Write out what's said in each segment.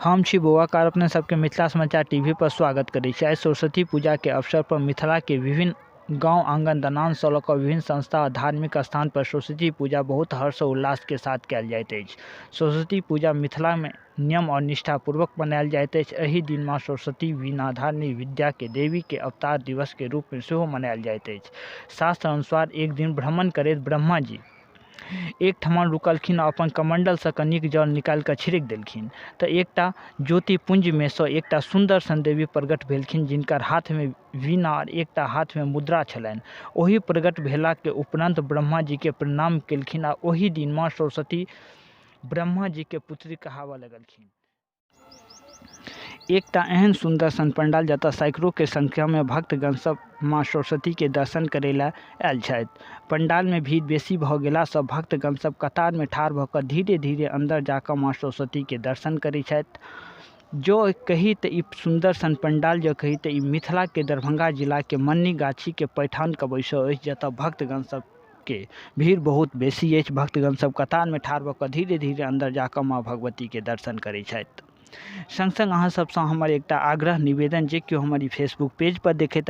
हम छी बौआकार अपने सबके मिथिला समाचार टीवी पर स्वागत करै छी। आइ सरस्वती पूजा के अवसर पर मिथिला के विभिन्न गांव आंगन दनान सँ लऽ कऽ विभिन्न संस्था आ धार्मिक स्थान पर सरस्वती पूजा बहुत हर्ष उल्लास के साथ कयल जाइत अछि। सरस्वती पूजा मिथिला में नियम और निष्ठा पूर्वक मनायल जाइत अछि। एहि दिन माँ सरस्वती वीणाधारिणी विद्या के देवी के अवतार दिवस के रूप में सेहो मनायल जाइत अछि। शास्त्र अनुसार एक दिन भ्रमण करैत ब्रह्मा जी एक ठमन रुकलखिन आ अपन कमंडल से कनिक जल निकाल कऽ छिड़क देलखिन तऽ एकटा ज्योतिपुंज में सँ एकटा सुंदर सन देवी प्रकट भेलखिन, जिनकर हाथ में वीणा और एकटा हाथ में मुद्रा छलनि। ओहि प्रकट भेला के उपरांत ब्रह्मा जी के प्रणाम केलखिन आ ओहि दिन माँ सरस्वती ब्रह्मा जी के पुत्री कहावऽ लगलखिन। एकटा एहन सुंदर सन पंडाल जतऽ सैकड़ों के संख्या में भक्तगण सब माँ सरस्वती के दर्शन करै लए आयल छथि। पंडाल में भीड़ बेसी भऽ गेला सँ भक्तगण सब कतार में ठाढ़ भऽ कऽ धीरे धीरे अंदर जाकऽ माँ सरस्वती के दर्शन करै छथि। जो कही तऽ ई सुंदर सन पंडाल जो कही तऽ ई मिथिला के दरभंगा जिला के मन्नी गाछी के पैठान कबैसो अछि, जतऽ भक्तगण सब के भीड़ बहुत बेसी अछि। भक्तगण सब कतार में ठाढ़ भऽ कऽ धीरे धीरे अंदर जाकऽ माँ भगवती के दर्शन करै छथि। संग संग अहाँ सबसँ हमर एकटा आग्रह निवेदन जे केओ हमर ई फेसबुक पेज पर देखैत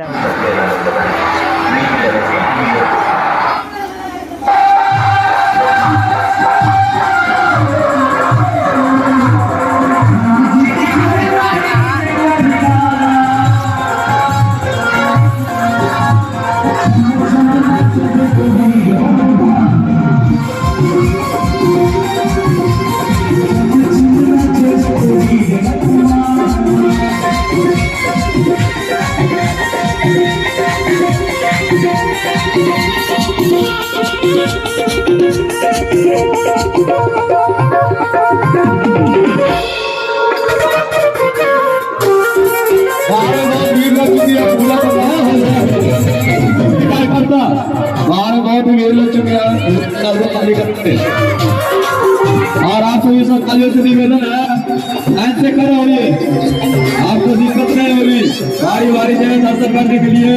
और आप सभी सब कालियों से निवेदन है, ऐसे करो ये आपको दिक्कत नहीं होगी। बारी बारी जगह दर्शन करने के लिए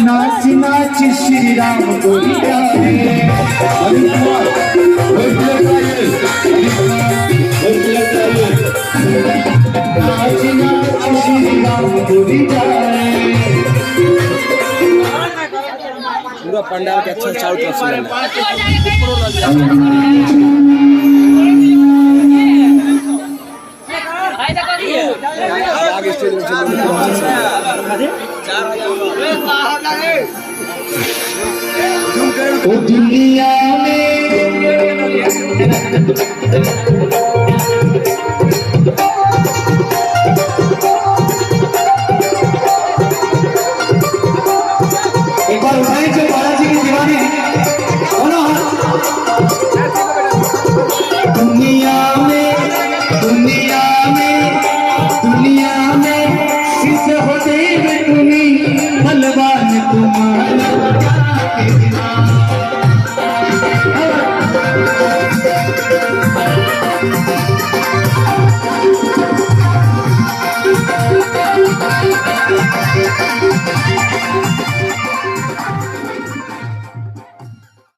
नाच नाच श्री राम गोरी नाच नाच श्री राम गोरी पूरा पंडाल के अच्छा चारों तरफ से आगे स्टेज में दुनिया एक बार उठाई जो बालाजी की दीवानी दुनिया में किस होते तुम्हें भगवान तुम्हारा